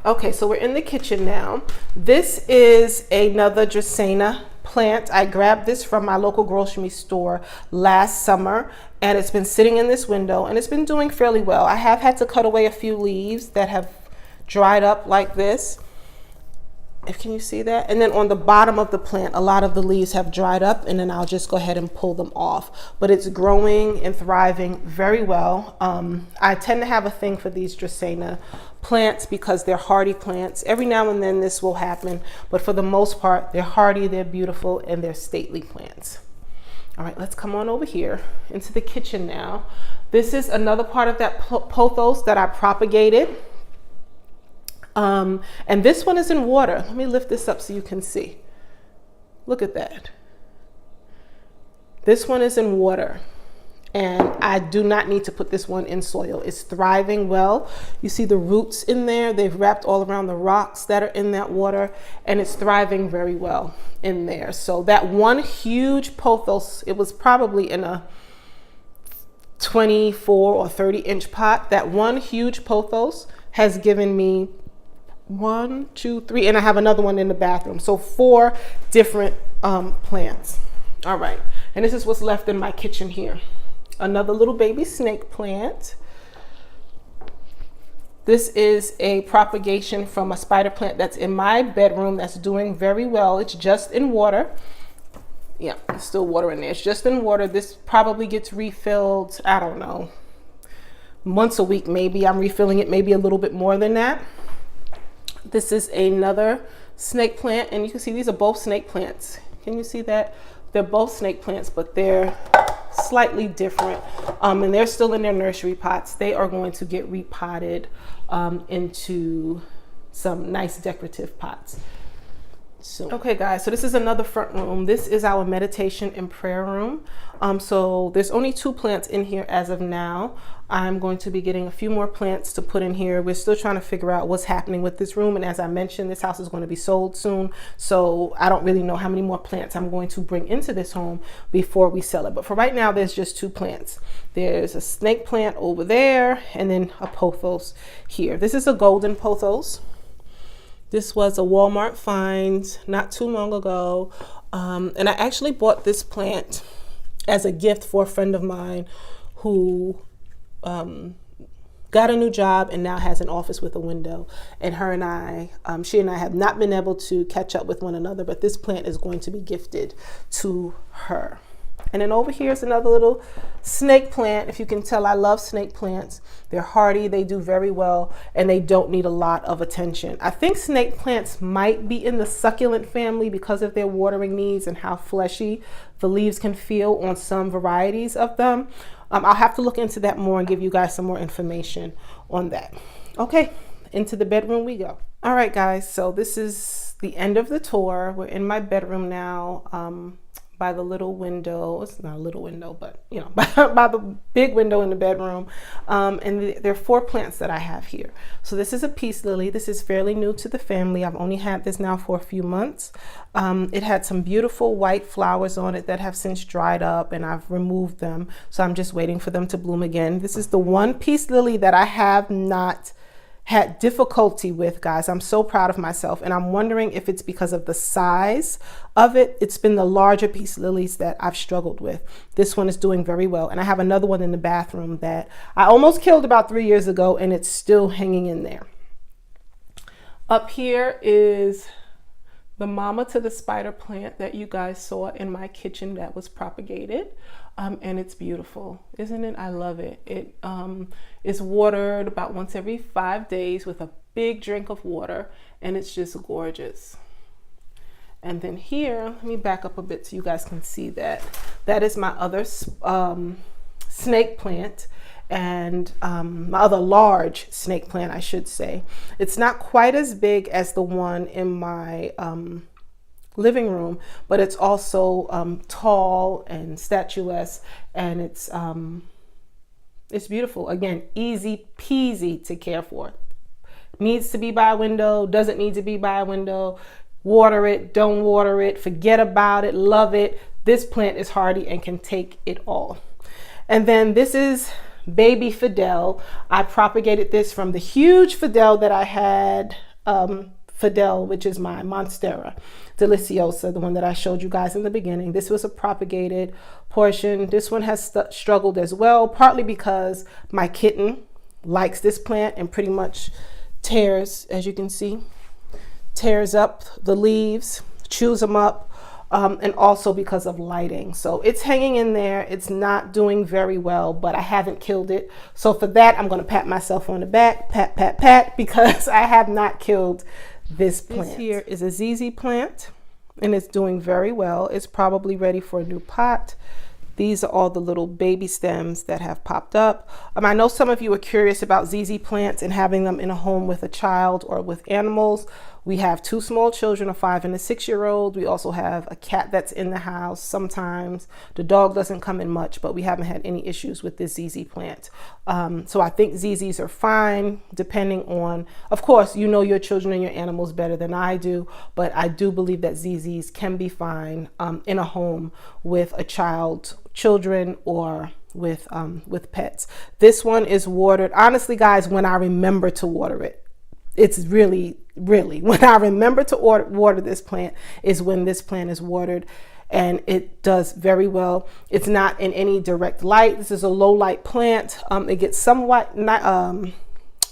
Okay, so we're in the kitchen now. This is another Dracaena plant. I grabbed this from my local grocery store last summer, and it's been sitting in this window and it's been doing fairly well. I have had to cut away a few leaves that have dried up like this. Can you see that? And then on the bottom of the plant, a lot of the leaves have dried up, and then I'll just go ahead and pull them off. But it's growing and thriving very well. I tend to have a thing for these Dracaena plants because they're hardy plants. Every now and then this will happen, but for the most part, they're hardy, they're beautiful, and they're stately plants. All right, let's come on over here into the kitchen now. This is another part of that pothos that I propagated. And this one is in water. Let me lift this up so you can see. Look at that. This one is in water, and I do not need to put this one in soil. It's thriving well. You see the roots in there. They've wrapped all around the rocks that are in that water, and it's thriving very well in there. So that one huge pothos, it was probably in a 24 or 30 inch pot. That one huge pothos has given me 1, 2, 3, and I have another one in the bathroom. So 4 different plants. All right, and this is what's left in my kitchen here. Another little baby snake plant. This is a propagation from a spider plant that's in my bedroom that's doing very well. It's just in water. Yeah, there's still water in there. It's just in water. This probably gets refilled, I don't know, once a week maybe. I'm refilling it maybe a little bit more than that. This is another snake plant, and you can see these are both snake plants. Can you see that? They're both snake plants, but they're slightly different, and they're still in their nursery pots. They are going to get repotted into some nice decorative pots. So, okay guys, so this is another front room. This is our meditation and prayer room. So there's only 2 plants in here as of now. I'm going to be getting a few more plants to put in here. We're still trying to figure out what's happening with this room. And as I mentioned, this house is going to be sold soon. So I don't really know how many more plants I'm going to bring into this home before we sell it. But for right now, there's just 2 plants. There's a snake plant over there and then a pothos here. This is a golden pothos. This was a Walmart find not too long ago. And I actually bought this plant as a gift for a friend of mine who got a new job and now has an office with a window. And her and I, she and I have not been able to catch up with one another, but this plant is going to be gifted to her. And then over here is another little snake plant. If you can tell, I love snake plants. They're hardy, they do very well, and they don't need a lot of attention. I think snake plants might be in the succulent family because of their watering needs and how fleshy the leaves can feel on some varieties of them. I'll have to look into that more and give you guys some more information on that. Okay, into the bedroom we go. All right, guys, so this is the end of the tour. We're in my bedroom now. By the little window, it's not a little window, but you know, by the big window in the bedroom. And there are 4 plants that I have here. So this is a peace lily. This is fairly new to the family. I've only had this now for a few months. It had some beautiful white flowers on it that have since dried up, and I've removed them. So I'm just waiting for them to bloom again. This is the one peace lily that I have not had difficulty with, guys. I'm so proud of myself, and I'm wondering if it's because of the size of it. It's been the larger peace lilies that I've struggled with. This one is doing very well, and I have another one in the bathroom that I almost killed about 3 years ago, and it's still hanging in there. Up here is the mama to the spider plant that you guys saw in my kitchen that was propagated. And it's beautiful, isn't it? I love it. It is watered about once every 5 days with a big drink of water, and it's just gorgeous. And then here, let me back up a bit so you guys can see that. That is my other snake plant, and my other large snake plant, I should say. It's not quite as big as the one in my living room, but it's also tall and statuesque, and it's beautiful. Again, easy peasy to care for. Needs to be by a window, doesn't need to be by a window. Water it, don't water it, forget about it, love it. This plant is hardy and can take it all. And then this is baby Fidel. I propagated this from the huge Fidel that I had Fidel, which is my Monstera Deliciosa, the one that I showed you guys in the beginning. This was a propagated portion. This one has struggled as well, partly because my kitten likes this plant and pretty much tears, as you can see, tears up the leaves, chews them up, and also because of lighting. So it's hanging in there. It's not doing very well, but I haven't killed it. So for that, I'm going to pat myself on the back, pat, pat, pat, because I have not killed this plant. This here is a ZZ plant, and it's doing very well. It's probably ready for a new pot. These are all the little baby stems that have popped up. I know some of you are curious about ZZ plants and having them in a home with a child or with animals. We have 2 small children, a 5 and a 6-year-old. We also have a cat that's in the house sometimes. The dog doesn't come in much, but we haven't had any issues with this ZZ plant. So I think ZZs are fine, depending on, of course, you know your children and your animals better than I do, but I do believe that ZZs can be fine in a home with a child, children, or with pets. This one is watered. Honestly, guys, when I remember to water it, it's really when I remember to water this plant is when this plant is watered, and it does very well. It's not in any direct light. This is a low light plant. It gets somewhat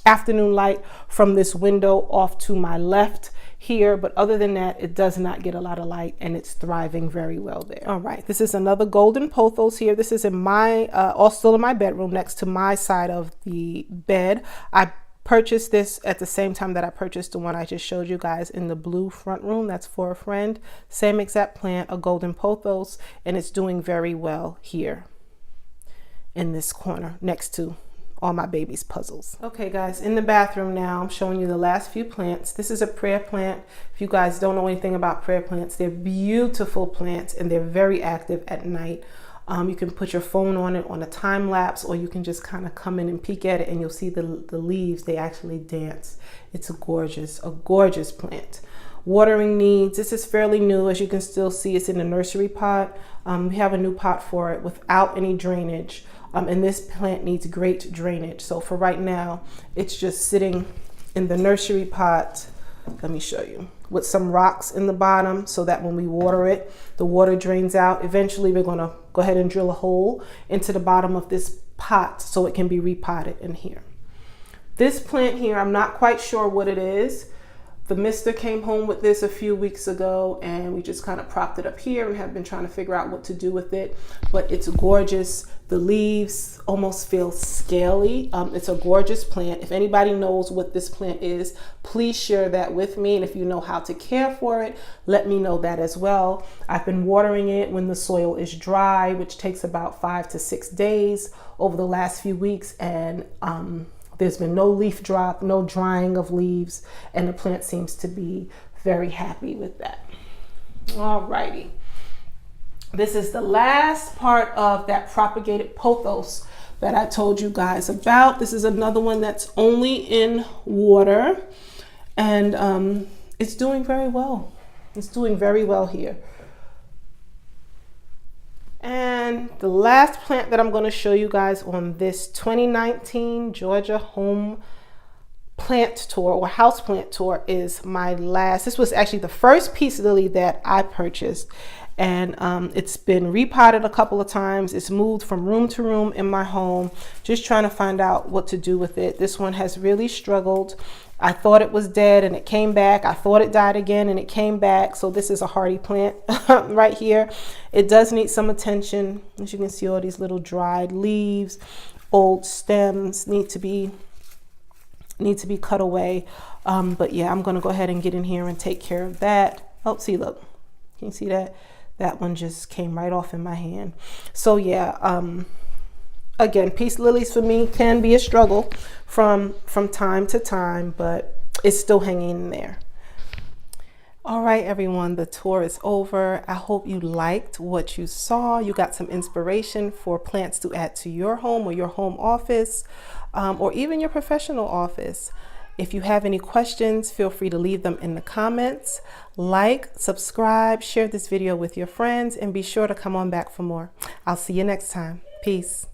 afternoon light from this window off to my left here, but other than that, it does not get a lot of light, and it's thriving very well there. All right, this is another golden pothos here. This is in my all still in my bedroom next to my side of the bed. I purchased this at the same time that I purchased the one I just showed you guys in the blue front room. That's for a friend. Same exact plant, a golden pothos, and it's doing very well here in this corner next to all my baby's puzzles. Okay guys, in the bathroom now, I'm showing you the last few plants. This is a prayer plant. If you guys don't know anything about prayer plants, they're beautiful plants and they're very active at night. You can put your phone on it on a time lapse, or you can just kind of come in and peek at it and you'll see the leaves, they actually dance. It's a gorgeous plant. Watering needs, this is fairly new. As you can still see, it's in a nursery pot. We have a new pot for it without any drainage. And this plant needs great drainage. So for right now, it's just sitting in the nursery pot. Let me show you, with some rocks in the bottom so that when we water it, the water drains out. Eventually, we're going to go ahead and drill a hole into the bottom of this pot so it can be repotted in here. This plant here, I'm not quite sure what it is. The mister came home with this a few weeks ago, and we just kind of propped it up here and have been trying to figure out what to do with it. But it's gorgeous. The leaves almost feel scaly. It's a gorgeous plant. If anybody knows what this plant is, please share that with me. And if you know how to care for it, let me know that as well. I've been watering it when the soil is dry, which takes about 5 to 6 days over the last few weeks. And there's been no leaf drop, no drying of leaves, and the plant seems to be very happy with that. All righty. This is the last part of that propagated pothos that I told you guys about. This is another one that's only in water, and it's doing very well. It's doing very well here. And the last plant that I'm going to show you guys on this 2019 Georgia Home Plant Tour or House Plant Tour is my last. This was actually the first peace lily that I purchased, and it's been repotted a couple of times. It's moved from room to room in my home, just trying to find out what to do with it. This one has really struggled. I thought it was dead and it came back. I thought it died again and it came back. So this is a hardy plant right here. It does need some attention. As you can see, all these little dried leaves, old stems need to be cut away. But yeah, I'm going to go ahead and get in here and take care of that. Oh, see, look, can you see that? That one just came right off in my hand. So yeah, again, peace lilies for me can be a struggle from time to time, but it's still hanging in there. All right, everyone, the tour is over. I hope you liked what you saw. You got some inspiration for plants to add to your home or your home office, or even your professional office. If you have any questions, feel free to leave them in the comments. Like, subscribe, share this video with your friends, and be sure to come on back for more. I'll see you next time. Peace.